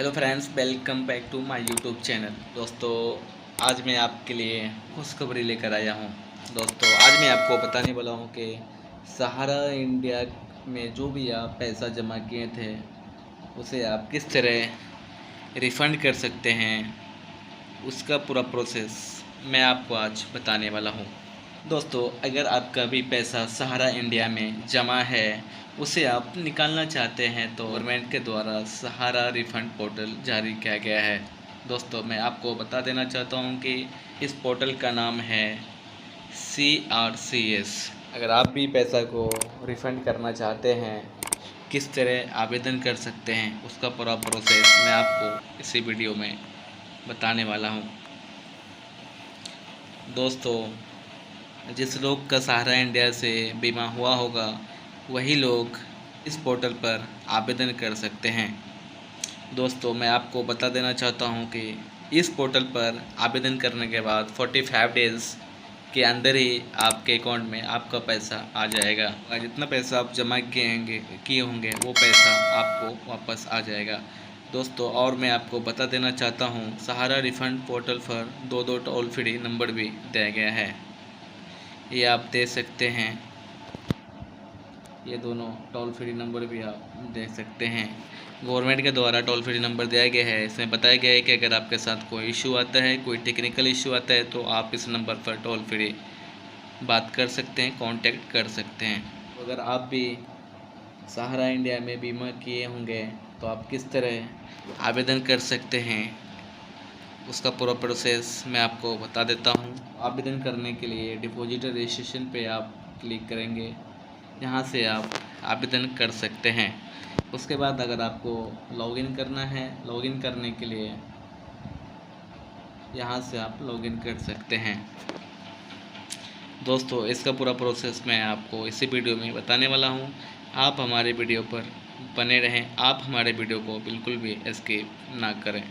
Hello friends, welcome back to my YouTube channel. दोस्तों, आज मैं आपके लिए खुशखबरी लेकर आया हूँ। दोस्तों, आज मैं आपको बताने वाला हूँ कि सहारा इंडिया में जो भी आप पैसा जमा किए थे उसे आप किस तरह रिफ़ंड कर सकते हैं, उसका पूरा प्रोसेस मैं आपको आज बताने वाला हूँ। दोस्तों, अगर आपका भी पैसा सहारा इंडिया में जमा है, उसे आप निकालना चाहते हैं तो गवर्नमेंट के द्वारा सहारा रिफ़ंड पोर्टल जारी किया गया है। दोस्तों, मैं आपको बता देना चाहता हूँ कि इस पोर्टल का नाम है CRCS। अगर आप भी पैसा को रिफ़ंड करना चाहते हैं, किस तरह आवेदन कर सकते हैं, उसका पूरा प्रोसेस मैं आपको इसी वीडियो में बताने वाला हूँ। दोस्तों, जिस लोग का सहारा इंडिया से बीमा हुआ होगा वही लोग इस पोर्टल पर आवेदन कर सकते हैं। दोस्तों, मैं आपको बता देना चाहता हूं कि इस पोर्टल पर आवेदन करने के बाद 45 डेज़ के अंदर ही आपके अकाउंट में आपका पैसा आ जाएगा। और जितना पैसा आप जमा किए होंगे वो पैसा आपको वापस आ जाएगा। दोस्तों, और मैं आपको बता देना चाहता हूं, सहारा रिफ़ंड पोर्टल पर दो टोल फ्री नंबर भी दिया गया है, ये आप दे सकते हैं। ये दोनों टोल फ्री नंबर भी आप दे सकते हैं। गवर्नमेंट के द्वारा टोल फ्री नंबर दिया गया है। इसमें बताया गया है कि अगर आपके साथ कोई इशू आता है, कोई टेक्निकल इशू आता है, तो आप इस नंबर पर टोल फ्री बात कर सकते हैं, कांटेक्ट कर सकते हैं। अगर आप भी सहारा इंडिया में बीमा किए होंगे तो आप किस तरह आवेदन कर सकते हैं, उसका पूरा प्रोसेस मैं आपको बता देता हूँ। आवेदन करने के लिए डिपॉजिटर रजिस्ट्रेशन पे आप क्लिक करेंगे। यहाँ से आप आवेदन कर सकते हैं। उसके बाद अगर आपको लॉगिन करना है, लॉगिन करने के लिए यहाँ से आप लॉगिन कर सकते हैं। दोस्तों, इसका पूरा प्रोसेस मैं आपको इसी वीडियो में बताने वाला हूँ। आप हमारे वीडियो पर बने रहें, आप हमारे वीडियो को बिल्कुल भी स्किप ना करें।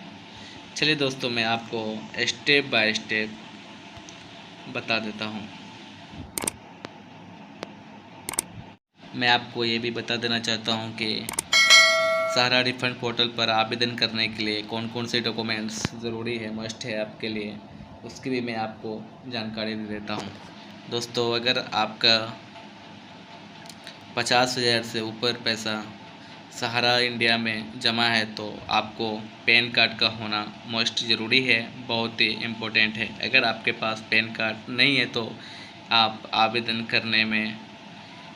चलिए दोस्तों, मैं आपको स्टेप बाय स्टेप बता देता हूँ। मैं आपको ये भी बता देना चाहता हूँ कि सहारा रिफ़ंड पोर्टल पर आवेदन करने के लिए कौन कौन से डॉक्यूमेंट्स ज़रूरी है, मस्ट है आपके लिए, उसकी भी मैं आपको जानकारी दे देता हूँ। दोस्तों, अगर आपका 50,000 से ऊपर पैसा सहारा इंडिया में जमा है तो आपको पैन कार्ड का होना मोस्ट ज़रूरी है, बहुत ही इम्पोर्टेंट है। अगर आपके पास पैन कार्ड नहीं है तो आप आवेदन करने में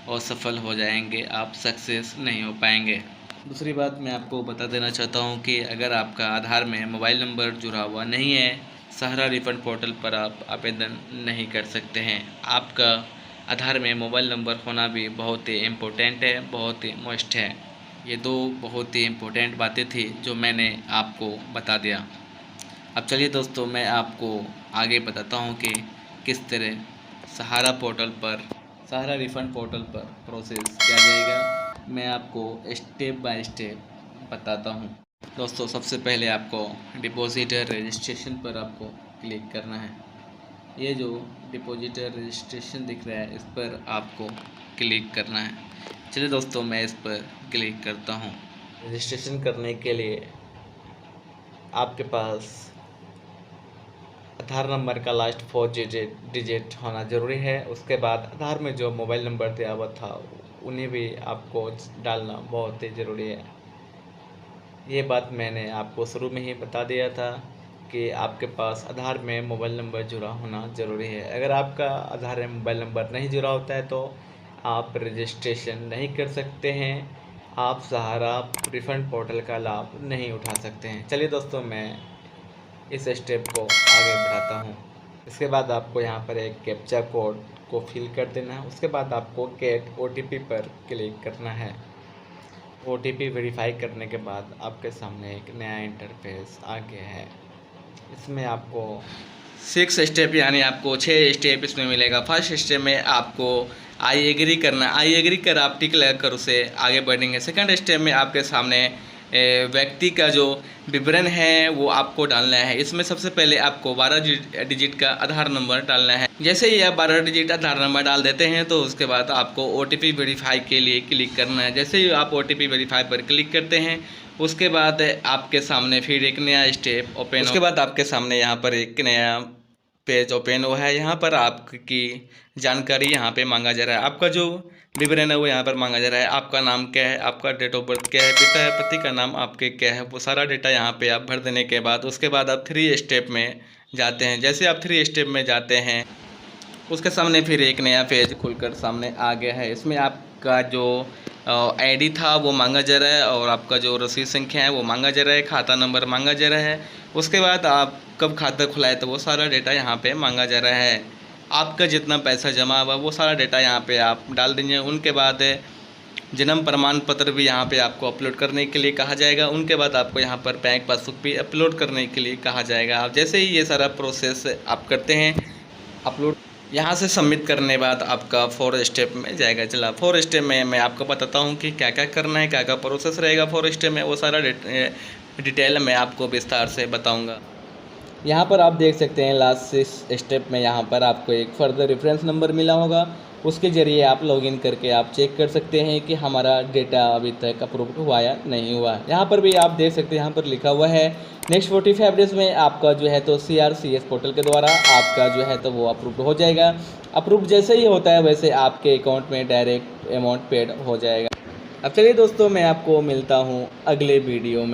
असफल हो जाएंगे, आप सक्सेस नहीं हो पाएंगे। दूसरी बात मैं आपको बता देना चाहता हूँ कि अगर आपका आधार में मोबाइल नंबर जुड़ा हुआ नहीं है, सहारा रिफ़ंड पोर्टल पर आप आवेदन नहीं कर सकते हैं। आपका आधार में मोबाइल नंबर होना भी बहुत ही इम्पोर्टेंट है, बहुत ही मस्ट है। ये दो बहुत ही इम्पोर्टेंट बातें थी जो मैंने आपको बता दिया। अब चलिए दोस्तों, मैं आपको आगे बताता हूँ कि किस तरह सहारा रिफ़ंड पोर्टल पर प्रोसेस किया जाएगा। मैं आपको स्टेप बाय स्टेप बताता हूँ। दोस्तों, सबसे पहले आपको डिपॉजिटर रजिस्ट्रेशन पर आपको क्लिक करना है। ये जो डिपॉजिटर रजिस्ट्रेशन दिख रहा है, इस पर आपको क्लिक करना है। चलिए दोस्तों, मैं इस पर क्लिक करता हूँ। रजिस्ट्रेशन करने के लिए आपके पास आधार नंबर का लास्ट 4 डिजिट होना ज़रूरी है। उसके बाद आधार में जो मोबाइल नंबर दिया हुआ था उन्हें भी आपको डालना बहुत ही ज़रूरी है। ये बात मैंने आपको शुरू में ही बता दिया था कि आपके पास आधार में मोबाइल नंबर जुड़ा होना ज़रूरी है। अगर आपका आधार में मोबाइल नंबर नहीं जुड़ा होता है तो आप रजिस्ट्रेशन नहीं कर सकते हैं, आप सहारा रिफ़ंड पोर्टल का लाभ नहीं उठा सकते हैं। चलिए दोस्तों, मैं इस स्टेप को आगे बढ़ाता हूँ। इसके बाद आपको यहाँ पर एक कैप्चा कोड को फिल कर देना है। उसके बाद आपको गेट OTP पर क्लिक करना है। OTP वेरीफाई करने के बाद आपके सामने एक नया इंटरफेस आ गया है। इसमें आपको 6 स्टेप यानी आपको 6 स्टेप इसमें मिलेगा। फर्स्ट स्टेप में आपको आई एग्री करना, आई एग्री कर आप टिक लगा कर उसे आगे बढ़ेंगे। सेकंड स्टेप में आपके सामने व्यक्ति का जो विवरण है वो आपको डालना है। इसमें सबसे पहले आपको 12 डिजिट का आधार नंबर डालना है। जैसे ही आप 12 डिजिट आधार नंबर डाल देते हैं तो उसके बाद आपको OTP वेरीफाई के लिए क्लिक करना है। जैसे ही आप OTP वेरीफाई पर क्लिक करते हैं उसके बाद आपके सामने फिर एक नया स्टेप ओपन, उसके बाद आपके सामने यहाँ पर एक नया पेज ओपन हुआ है। यहाँ पर आपकी जानकारी यहाँ पे मांगा जा रहा है, आपका जो विवरण है वो यहाँ पर मांगा जा रहा है। आपका नाम क्या है, आपका डेट ऑफ बर्थ क्या है, पिता या पति का नाम आपके क्या है, वो सारा डेटा यहाँ पे आप भर देने के बाद उसके बाद आप 3 स्टेप में जाते हैं। जैसे आप 3 स्टेप में जाते हैं उसके सामने फिर एक नया पेज खुलकर सामने आ गया है। इसमें आपका जो ID था वो मांगा जा रहा है और आपका जो रसीद संख्या है वो मांगा जा रहा है, खाता नंबर मांगा जा रहा है। उसके बाद आप कब खाता खुलाए तो वो सारा डेटा यहाँ पे मांगा जा रहा है। आपका जितना पैसा जमा हुआ वो सारा डेटा यहाँ पे आप डाल दीजिए। उनके बाद जन्म प्रमाण पत्र भी यहाँ पे आपको अपलोड करने के लिए कहा जाएगा। उनके बाद आपको यहाँ पर बैंक पासबुक भी अपलोड करने के लिए कहा जाएगा। आप जैसे ही ये सारा प्रोसेस आप करते हैं अपलोड, यहाँ से सबमिट करने बाद आपका 4 स्टेप में जाएगा। चला 4 स्टेप में मैं आपको बताता हूँ कि क्या क्या करना है, क्या क्या प्रोसेस रहेगा 4 स्टेप में, वो सारा डिटेल में आपको विस्तार से बताऊँगा। यहाँ पर आप देख सकते हैं लास्ट स्टेप में यहाँ पर आपको एक फर्दर रेफरेंस नंबर मिला होगा, उसके ज़रिए आप लॉगिन करके आप चेक कर सकते हैं कि हमारा डेटा अभी तक अप्रूव्ड हुआ या नहीं हुआ। यहाँ पर भी आप देख सकते हैं यहाँ पर लिखा हुआ है नेक्स्ट 45 डेज़ में आपका जो है तो CRCS पोर्टल के द्वारा आपका जो है तो वो अप्रूव्ड हो जाएगा। अप्रूव्ड जैसे ही होता है वैसे आपके अकाउंट में डायरेक्ट अमाउंट पेड हो जाएगा। अब चलिए दोस्तों, मैं आपको मिलता हूँ अगले वीडियो में।